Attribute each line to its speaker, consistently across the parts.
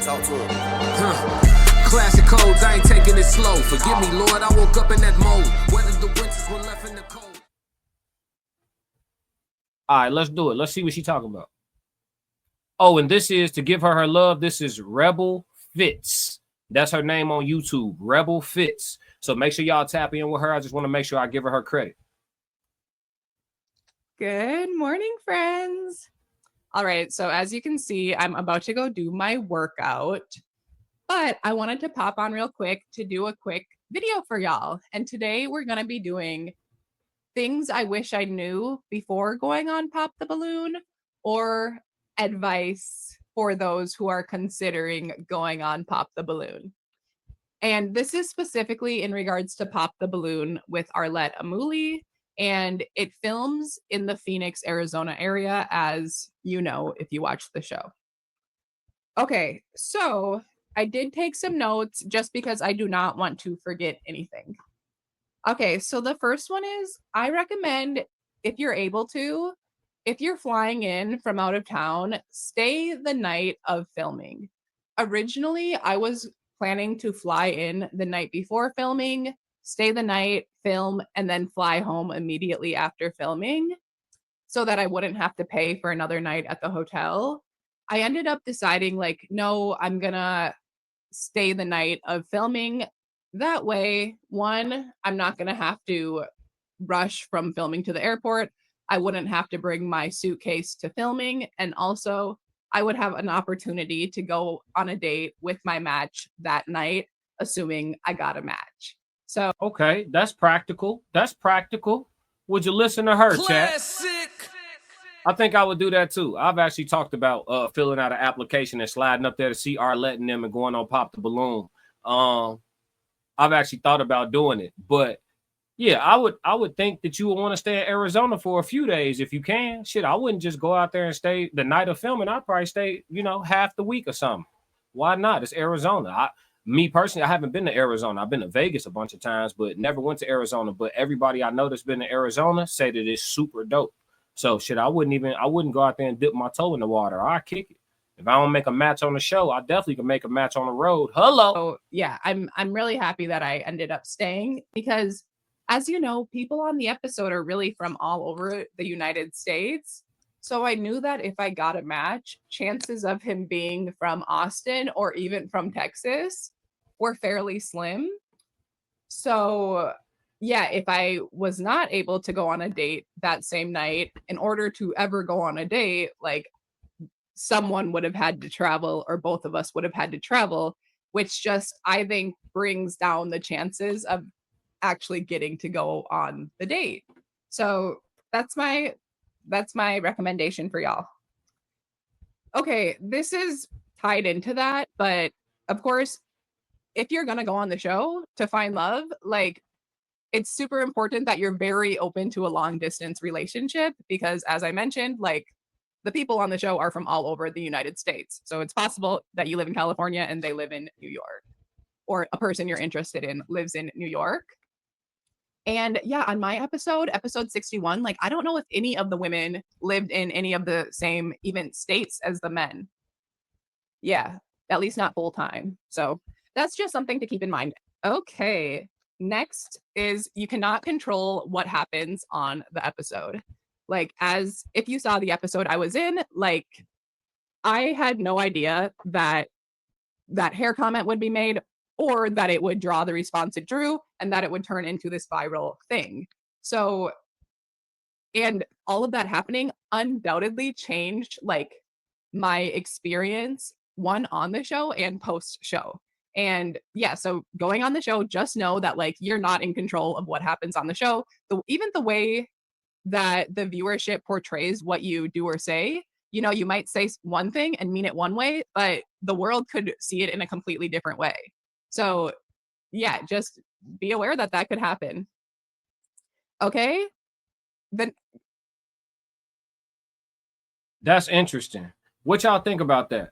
Speaker 1: Talk to him.
Speaker 2: Classic codes, I ain't taking it slow. Forgive me, Lord, I woke up in that mode. Whether the winters were left in the cold.
Speaker 3: All right, let's do it. Let's see what she's talking about. Oh, and this is, to give her love, this is Rebel Fits. That's her name on YouTube, Rebel Fits. So make sure y'all tap in with her. I just want to make sure I give her credit.
Speaker 4: Good morning, friends. All right, so as you can see, I'm about to go do my workout, but I wanted to pop on real quick to do a quick video for y'all. And today we're going to be doing things I wish I knew before going on Pop the Balloon, or advice for those who are considering going on Pop the Balloon. And this is specifically in regards to Pop the Balloon with Arlette Amuli, and it films in the Phoenix, Arizona area, as you know if you watch the show. Okay, so I did take some notes just because I do not want to forget anything. Okay, so the first one is, I recommend, if you're able to, if you're flying in from out of town, stay the night of filming. Originally, I was planning to fly in the night before filming, stay the night, film, and then fly home immediately after filming so that I wouldn't have to pay for another night at the hotel. I ended up deciding, like, no, I'm gonna stay the night of filming. That way, one, I'm not gonna have to rush from filming to the airport. I wouldn't have to bring my suitcase to filming, and also I would have an opportunity to go on a date with my match that night, assuming I got a match. So
Speaker 3: Okay, that's practical. That's practical. Would you listen to her, chat? I think I would do that too. I've actually talked about filling out an application and sliding up there to see Arlette and them and going on Pop the Balloon. I've actually thought about doing it, but yeah, I would think that you would want to stay in Arizona for a few days if you can. Shit, I wouldn't just go out there and stay the night of filming. I'd probably stay, half the week or something. Why not? It's Arizona. Me personally, I haven't been to Arizona. I've been to Vegas a bunch of times, but never went to Arizona. But everybody I know that's been to Arizona say that it's super dope. So shit, I wouldn't go out there and dip my toe in the water. I'll kick it. If I don't make a match on the show, I definitely can make a match on the road. Hello.
Speaker 4: So yeah, I'm really happy that I ended up staying because, as you know, people on the episode are really from all over the United States. So I knew that if I got a match, chances of him being from Austin or even from Texas were fairly slim. So yeah, if I was not able to go on a date that same night, in order to ever go on a date, like, someone would have had to travel, or both of us would have had to travel, which just, I think, brings down the chances of actually getting to go on the date. So that's my recommendation for y'all. Okay, this is tied into that, but of course, if you're gonna go on the show to find love, like, it's super important that you're very open to a long distance relationship because, as I mentioned, like, the people on the show are from all over the United States. So it's possible that you live in California and they live in New York, or a person you're interested in lives in New York. And yeah, on my episode 61, like, I don't know if any of the women lived in any of the same even states as the men. Yeah, at least not full time. So that's just something to keep in mind. Okay, next is, you cannot control what happens on the episode. Like, as if you saw the episode I was in, like, I had no idea that that hair comment would be made, or that it would draw the response it drew, and that it would turn into this viral thing. So, and all of that happening undoubtedly changed, like, my experience, one, on the show and post show. And yeah, so going on the show, just know that, like, you're not in control of what happens on the show. Even the way that the viewership portrays what you do or say, you might say one thing and mean it one way, but the world could see it in a completely different way. So yeah, just be aware that that could happen. Okay, then
Speaker 3: That's interesting. What y'all think about that?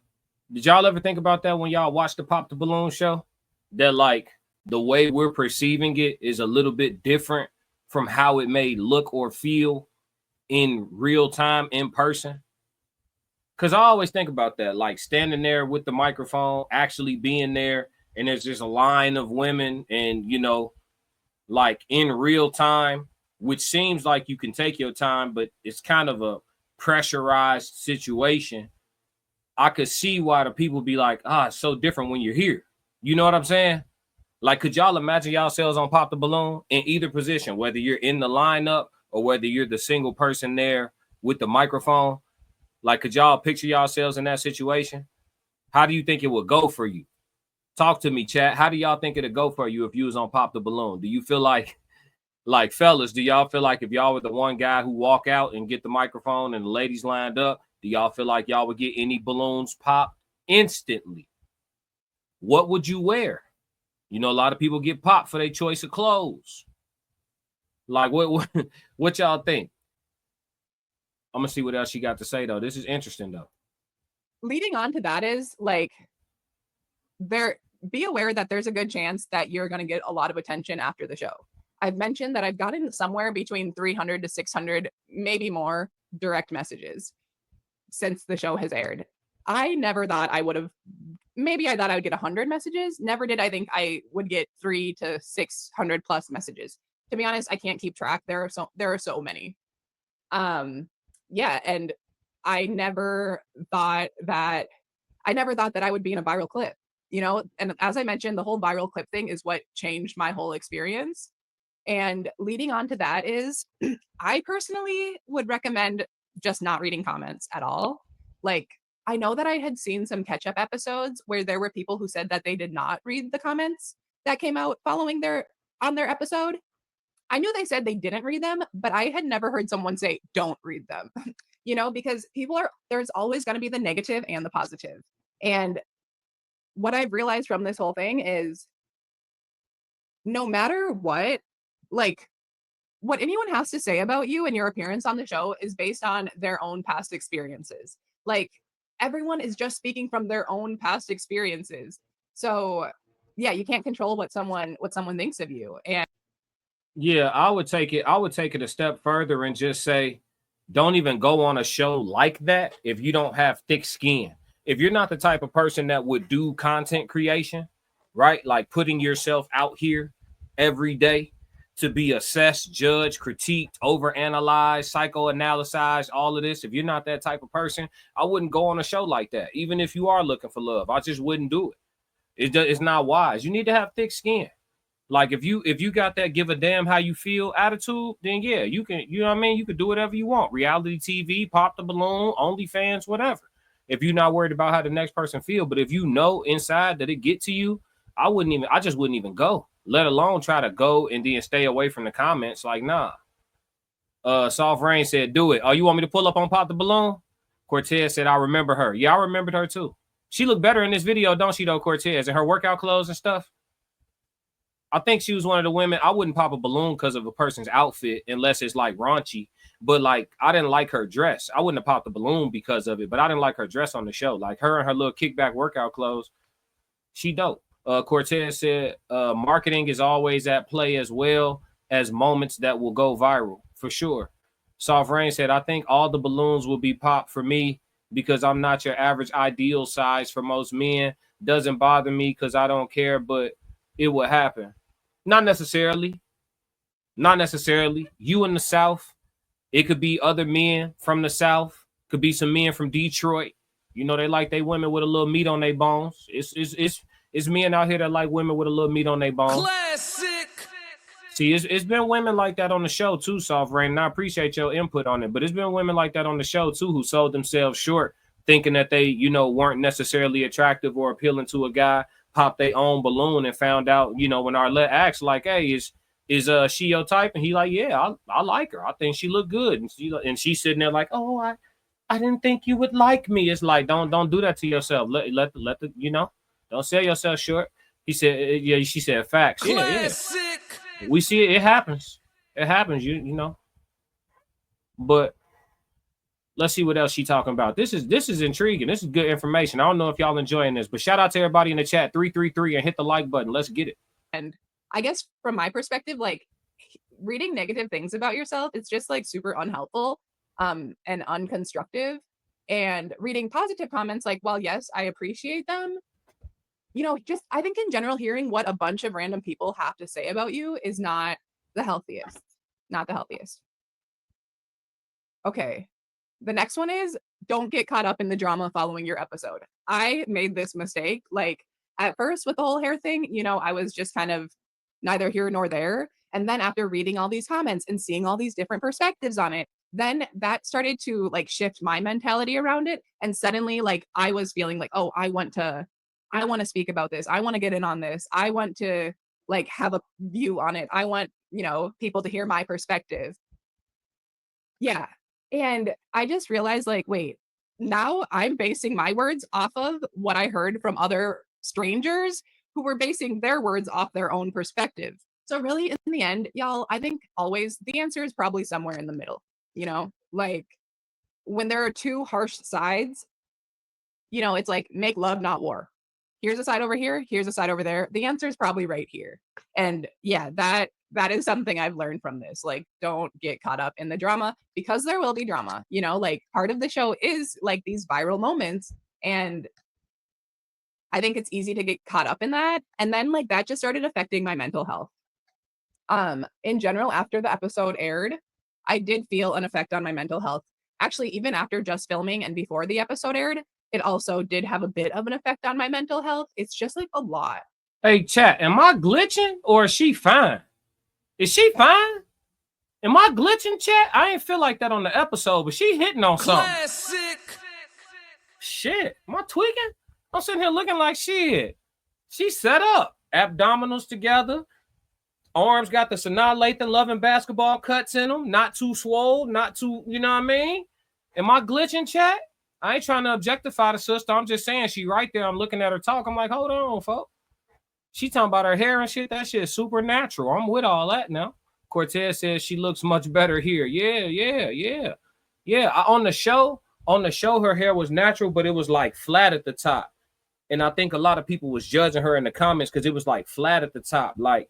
Speaker 3: Did y'all ever think about that when y'all watched the Pop the Balloon show? That, like, the way we're perceiving it is a little bit different from how it may look or feel in real time, in person? Because I always think about that, like standing there with the microphone, actually being there, and there's just a line of women, and like in real time, which seems like you can take your time, but it's kind of a pressurized situation. I could see why the people be like, it's so different when you're here. You know what I'm saying? Like, could y'all imagine yourselves on Pop the Balloon in either position, whether you're in the lineup or whether you're the single person there with the microphone? Like, could y'all picture yourselves in that situation? How do you think it would go for you? Talk to me, chat. How do y'all think it'd go for you if you was on Pop the Balloon? Do you feel like fellas, do y'all feel like if y'all were the one guy who walk out and get the microphone and the ladies lined up, do y'all feel like y'all would get any balloons popped instantly? What would you wear? A lot of people get popped for their choice of clothes. Like, what y'all think? I'm gonna see what else she got to say though. This is interesting though.
Speaker 4: Leading on to that is like, be aware that there's a good chance that you're going to get a lot of attention after the show. I've mentioned that I've gotten somewhere between 300 to 600, maybe more direct messages since the show has aired. I never thought I would have, maybe I thought I would get 100 messages. Never did I think I would get 300 to 600 plus messages. To be honest, I can't keep track. There are so many. Yeah, and I never thought that I would be in a viral clip, and as I mentioned, the whole viral clip thing is what changed my whole experience. And leading on to that is I personally would recommend just not reading comments at all. Like, I know that I had seen some catch up episodes where there were people who said that they did not read the comments that came out following their episode. I knew they said they didn't read them, but I had never heard someone say don't read them. Because there's always going to be the negative and the positive. And what I've realized from this whole thing is no matter what, like, what anyone has to say about you and your appearance on the show is based on their own past experiences. Like, everyone is just speaking from their own past experiences. So, yeah, you can't control what someone thinks of you. And
Speaker 3: yeah, I would take it a step further and just say, don't even go on a show like that if you don't have thick skin. If you're not the type of person that would do content creation, right? Like putting yourself out here every day to be assessed, judged, critiqued, overanalyzed, psychoanalyzed, all of this. If you're not that type of person, I wouldn't go on a show like that. Even if you are looking for love, I just wouldn't do it. It's not wise. You need to have thick skin. Like if you got that give a damn how you feel attitude, then yeah, you can, you know what I mean? You could do whatever you want. Reality TV, Pop the Balloon, OnlyFans, whatever. If you're not worried about how the next person feel, but if you know inside that it get to you, I just wouldn't even go, let alone try to go and then stay away from the comments. Like, nah. Soft Rain said, do it. Oh, you want me to pull up on Pop the Balloon? Cortez said, I remember her. Yeah, I remembered her too. She looked better in this video, don't she though, Cortez? And her workout clothes and stuff. I think she was one of the women. I wouldn't pop a balloon because of a person's outfit unless it's like raunchy. But like, I didn't like her dress. I wouldn't have popped the balloon because of it, but I didn't like her dress on the show. Like her and her little kickback workout clothes, she dope. Cortez said, marketing is always at play as well as moments that will go viral for sure. Soft Rain said, I think all the balloons will be popped for me because I'm not your average ideal size for most men. Doesn't bother me because I don't care, but it will happen. Not necessarily. Not necessarily. You in the South. It could be other men from the South. Could be some men from Detroit. You know, they like they women with a little meat on their bones. It's men out here that like women with a little meat on their bones.
Speaker 2: Classic.
Speaker 3: See, it's been women like that on the show too, Soft Rain. And I appreciate your input on it. But it's been women like that on the show too who sold themselves short, thinking that they, weren't necessarily attractive or appealing to a guy. Popped their own balloon and found out, when Arlette asked, like, hey, is she your type? And he like, yeah, I like her. I think she look good. And she's sitting there like, oh, I didn't think you would like me. It's like, don't do that to yourself. Let the don't sell yourself short. He said, yeah, she said facts.
Speaker 2: Classic.
Speaker 3: Yeah. We see it. It happens. It happens, you know. But let's see what else she's talking about. This is intriguing. This is good information. I don't know if y'all enjoying this, but shout out to everybody in the chat, 333, and hit the like button. Let's get it.
Speaker 4: And I guess from my perspective, like reading negative things about yourself, it's just like super unhelpful and unconstructive. and reading positive comments like, well, yes, I appreciate them. Just I think in general, hearing what a bunch of random people have to say about you is not the healthiest. Not the healthiest. Okay. The next one is don't get caught up in the drama following your episode. I made this mistake. Like at first with the whole hair thing, I was just kind of neither here nor there. And then after reading all these comments and seeing all these different perspectives on it, then that started to like shift my mentality around it. And suddenly like I was feeling like, oh, I want to speak about this. I want to get in on this. I want to like have a view on it. I want, people to hear my perspective. Yeah. And I just realized like, wait, now I'm basing my words off of what I heard from other strangers who were basing their words off their own perspective. So really in the end, y'all, I think always the answer is probably somewhere in the middle, like when there are two harsh sides, it's like make love, not war. Here's a side over here, here's a side over there. The answer is probably right here. And yeah, that is something I've learned from this. Like, don't get caught up in the drama because there will be drama. Like part of the show is like these viral moments. And I think it's easy to get caught up in that. And then like that just started affecting my mental health. In general, after the episode aired, I did feel an effect on my mental health. Actually, even after just filming and before the episode aired, it also did have a bit of an effect on my mental health. It's just like a lot.
Speaker 3: Hey, chat, am I glitching or is she fine? Is she fine? Am I glitching, chat? I ain't feel like that on the episode, but she hitting on something.
Speaker 2: Classic.
Speaker 3: Shit, am I tweaking? I'm sitting here looking like shit. She set up. Abdominals together. Arms got the Sanaa Lathan loving basketball cuts in them. Not too swole, not too, you know what I mean? Am I glitching, chat? I ain't trying to objectify the sister. I'm just saying she right there. I'm looking at her talk. I'm like, hold on, folks. She talking about her hair and shit. That shit is supernatural. I'm with all that now. Cortez says she looks much better here. Yeah. On the show, her hair was natural, but it was like flat at the top. And I think a lot of people was judging her in the comments because it was like flat at the top, like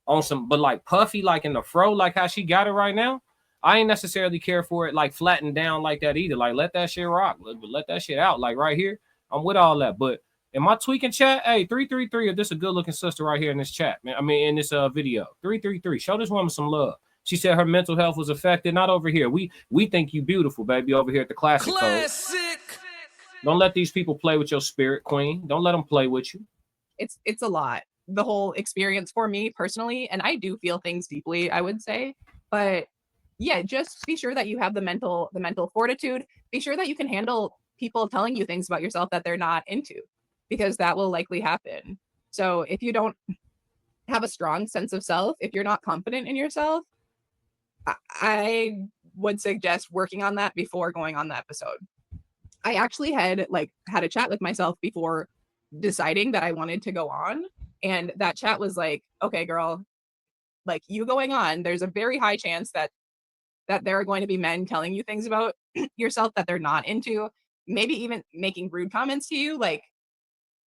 Speaker 3: on some, but like puffy, like in the fro, like how she got it right now. I ain't necessarily care for it like flattened down like that either. Like let that shit rock, let that shit out. Like right here, I'm with all that. But am I tweaking, chat? Hey, 333, this is a good looking sister right here in this chat, man. I mean in this video. 333, show this woman some love. She said her mental health was affected. Not over here. We think you beautiful, baby, over here at the Classic Code. Don't let these people play with your spirit, queen. Don't let them play with you.
Speaker 4: It's a lot. The whole experience for me personally, and I do feel things deeply, I would say. But yeah, just be sure that you have the mental fortitude. Be sure that you can handle people telling you things about yourself that they're not into, because that will likely happen. So if you don't have a strong sense of self, if you're not confident in yourself, I would suggest working on that before going on the episode. I actually had a chat with myself before deciding that I wanted to go on. And that chat was like, okay, girl, like you going on, there's a very high chance that there are going to be men telling you things about yourself that they're not into, maybe even making rude comments to you. Like,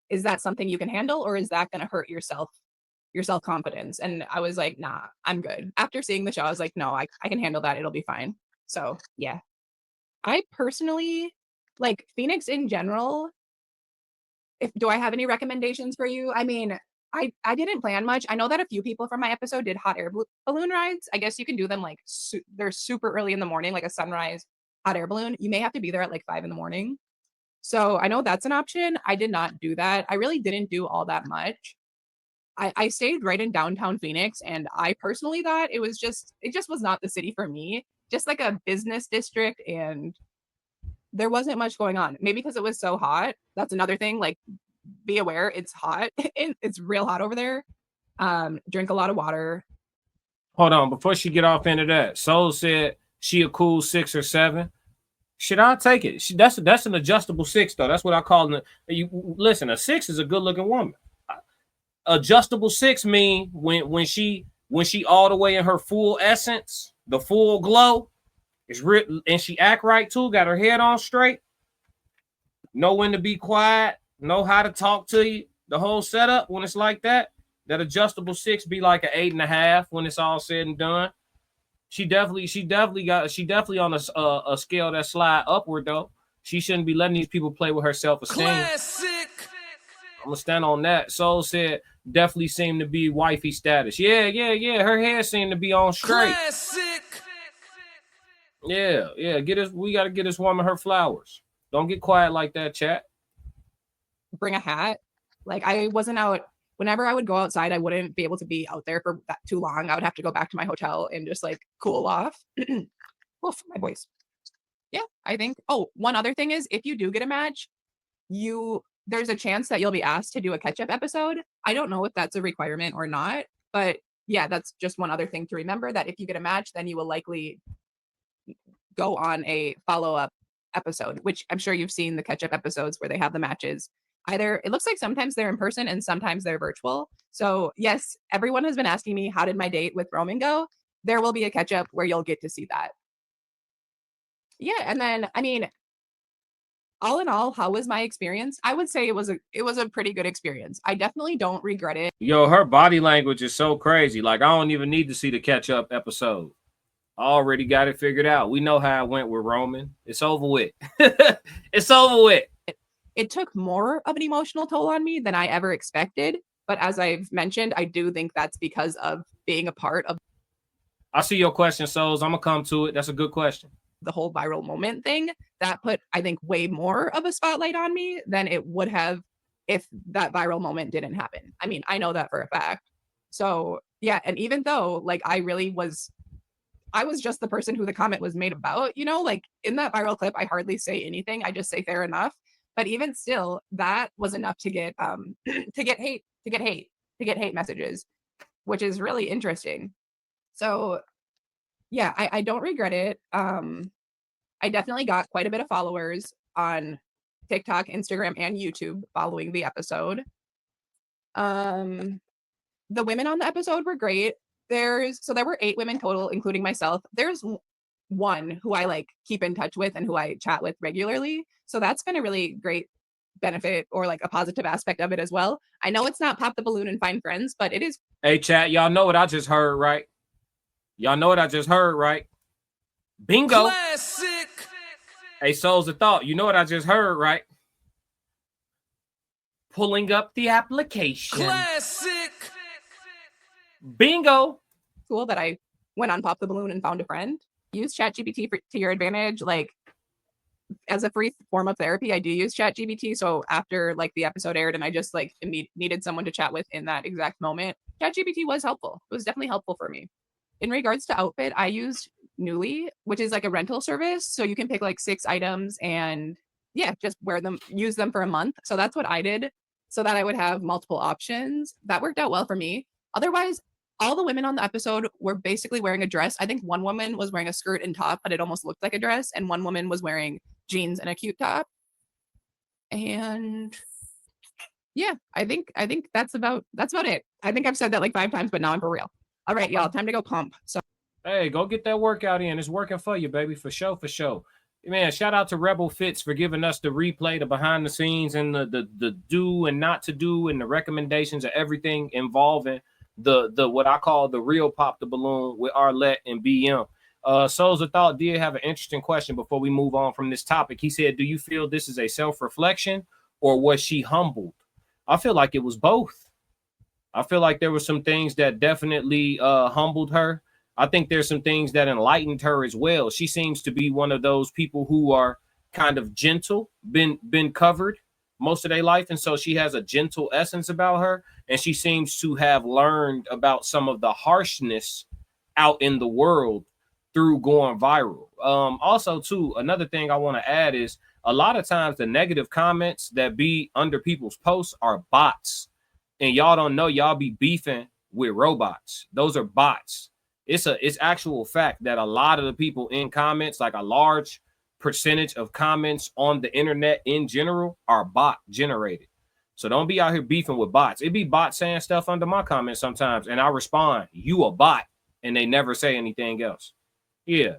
Speaker 4: is that something you can handle, or is that going to hurt your self-confidence? And I was like, nah, I'm good. After seeing the show, I was like, no, I can handle that. It'll be fine. So yeah, I personally like Phoenix in general. Do I have any recommendations for you? I mean, I didn't plan much. I know that a few people from my episode did hot air balloon rides. I guess you can do them like they're super early in the morning, like a sunrise hot air balloon. You may have to be there at like 5 a.m. So I know that's an option. I did not do that. I really didn't do all that much. I stayed right in downtown Phoenix, and I personally thought it just was not the city for me. Just like a business district, and there wasn't much going on. Maybe because it was so hot. That's another thing. Like, be aware, it's hot. It's real hot over there. Drink a lot of water.
Speaker 3: Hold on, before she get off into that, Soul said she a cool 6 or 7. Should I take it? That's an adjustable 6 though. That's what I call it. Listen, a 6 is a good looking woman. Adjustable 6 mean when she all the way in her full essence, the full glow is written, and she act right too. Got her head on straight. Know when to be quiet. Know how to talk to you. The whole setup when it's like that. That adjustable 6 be like an 8.5 when it's all said and done. She definitely on a scale that slide upward though. She shouldn't be letting these people play with her self-esteem.
Speaker 2: Classic.
Speaker 3: I'm gonna stand on that. Soul said definitely seemed to be wifey status. Yeah. Her hair seemed to be on straight.
Speaker 2: Classic.
Speaker 3: Yeah. We gotta get this woman her flowers. Don't get quiet like that, chat.
Speaker 4: Bring a hat. Like, I wasn't out. Whenever I would go outside, I wouldn't be able to be out there for that too long. I would have to go back to my hotel and just like cool off. Oof, my voice. Yeah, I think. Oh, one other thing is, if you do get a match, there's a chance that you'll be asked to do a catch-up episode. I don't know if that's a requirement or not, but yeah, that's just one other thing to remember, that if you get a match, then you will likely go on a follow-up episode, which I'm sure you've seen the catch-up episodes where they have the matches. Either it looks like sometimes they're in person and sometimes they're virtual. So yes, everyone has been asking me, how did my date with Roman go? There will be a catch-up where you'll get to see that. Yeah, and then I mean, all in all, how was my experience? I would say it was a pretty good experience. I definitely don't regret it.
Speaker 3: Yo, her body language is so crazy. Like, I don't even need to see the catch-up episode. I already got it figured out. We know how it went with Roman. It's over with. It's over with.
Speaker 4: It took more of an emotional toll on me than I ever expected. But as I've mentioned, I do think that's because of being a part of.
Speaker 3: I see your question, Souls. I'm going to come to it. That's a good question.
Speaker 4: The whole viral moment thing that put, I think, way more of a spotlight on me than it would have if that viral moment didn't happen. I mean, I know that for a fact. So yeah, and even though like I was just the person who the comment was made about, like in that viral clip, I hardly say anything. I just say fair enough. But even still, that was enough to get to get hate messages, which is really interesting. So yeah, I don't regret it. I definitely got quite a bit of followers on TikTok, Instagram, and YouTube following the episode. The women on the episode were great. There were 8 women total, including myself. There's one who I like keep in touch with and who I chat with regularly. So that's been a really great benefit, or like a positive aspect of it as well. I know it's not pop the balloon and find friends, but it is.
Speaker 3: Hey, chat, y'all know what I just heard, right? Bingo.
Speaker 2: Classic.
Speaker 3: Hey, Souls of Thought, you know what I just heard, right? Pulling up the application.
Speaker 2: Classic.
Speaker 3: Bingo.
Speaker 4: Cool that I went on Pop the Balloon and found a friend. Use ChatGPT to your advantage. Like, as a free form of therapy, I do use ChatGPT. So after like the episode aired and I just like needed someone to chat with in that exact moment, ChatGPT was helpful. It was definitely helpful for me. In regards to outfit, I used Nuuly, which is like a rental service. So you can pick like 6 items and yeah, just use them for a month. So that's what I did, so that I would have multiple options. That worked out well for me. Otherwise, all the women on the episode were basically wearing a dress. I think one woman was wearing a skirt and top, but it almost looked like a dress. And one woman was wearing jeans and a cute top. And yeah, I think that's about it. I think I've said that like 5 times, but now I'm for real. All right, y'all, time to go pump. So
Speaker 3: hey, go get that workout in. It's working for you, baby, for sure. Man, shout out to Rebel Fits for giving us the replay, the behind the scenes, and the do and not to do, and the recommendations of everything involving the what I call the real Pop the Balloon with Arlette and BM. Souls of Thought did have an interesting question before we move on from this topic. He said, do you feel this is a self-reflection or was she humbled? I feel like it was both. I feel like there were some things that definitely humbled her. I think there's some things that enlightened her as well. She seems to be one of those people who are kind of gentle, been covered most of their life. And so she has a gentle essence about her. And she seems to have learned about some of the harshness out in the world through going viral. Also, too, another thing I want to add is a lot of times the negative comments that be under people's posts are bots. And y'all don't know, y'all be beefing with robots. Those are bots. It's actual fact that a lot of the people in comments, like a large percentage of comments on the internet in general, are bot generated. So don't be out here beefing with bots. It be bots saying stuff under my comments sometimes, and I respond, "You a bot," and they never say anything else. Yeah,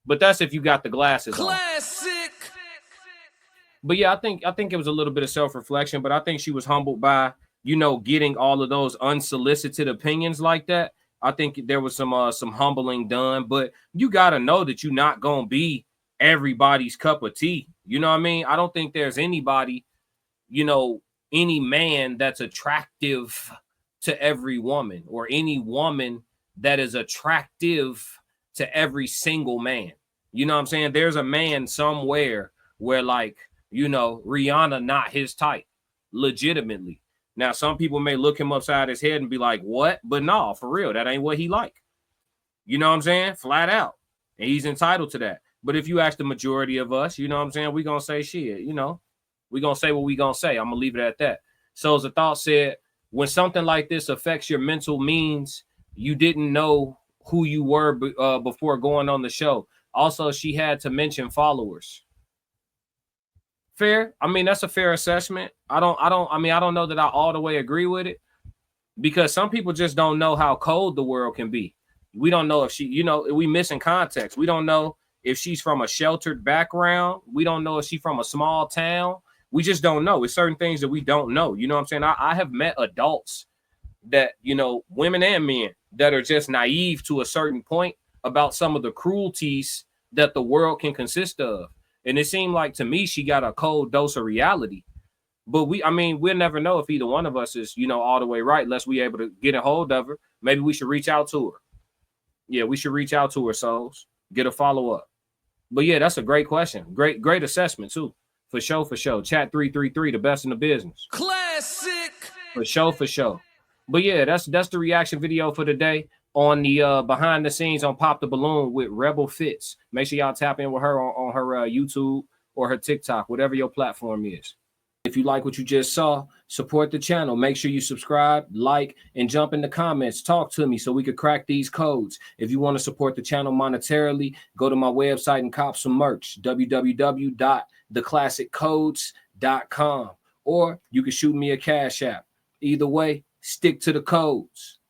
Speaker 3: but that's if you got the glasses on.
Speaker 2: Classic.
Speaker 3: But yeah, I think it was a little bit of self-reflection, but I think she was humbled by, getting all of those unsolicited opinions like that. I think there was some humbling done, but you got to know that you're not going to be everybody's cup of tea. You know what I mean? I don't think there's anybody, you know, any man that's attractive to every woman, or any woman that is attractive to every single man. You know what I'm saying? There's a man somewhere where, like, you know, Rihanna not his type, legitimately. Now, some people may look him upside his head and be like, what? But no, for real, that ain't what he like. You know what I'm saying? Flat out. And he's entitled to that. But if you ask the majority of us, you know what I'm saying, we gonna say shit, you know. We gonna say what we gonna say. I'm gonna leave it at that. So as the thought said, when something like this affects your mental means, you didn't know who you were before going on the show. Also, she had to mention followers. Fair. I mean, that's a fair assessment. I don't know that I all the way agree with it, because some people just don't know how cold the world can be. We don't know if she, you know, we missing context. We don't know if she's from a sheltered background. We don't know if she's from a small town. We just don't know. It's certain things that we don't know. You know what I'm saying? I have met adults that, you know, women and men, that are just naive to a certain point about some of the cruelties that the world can consist of. And it seemed like, to me, she got a cold dose of reality. But we'll never know if either one of us is, you know, all the way right, unless we able to get a hold of her. Maybe we should reach out to her. Yeah, we should reach out to her, souls. Get a follow-up. But yeah, that's a great question. Great assessment, too. For sure. Chat 333, the best in the business.
Speaker 2: Classic.
Speaker 3: For sure. But yeah, that's the reaction video for today on the behind the scenes on Pop the Balloon with Rebel Fitz. Make sure y'all tap in with her on her YouTube or her TikTok, whatever your platform is. If you like what you just saw, support the channel. Make sure you subscribe, like, and jump in the comments. Talk to me so we could crack these codes. If you want to support the channel monetarily, go to my website and cop some merch, www.theclassiccodes.com. Or you can shoot me a Cash App. Either way, stick to the codes.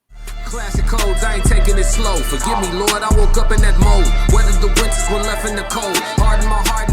Speaker 2: Classic codes, I ain't taking it slow. Forgive me, Lord, I woke up in that mode. Weathered the winters when left in the cold. Hardened my heart.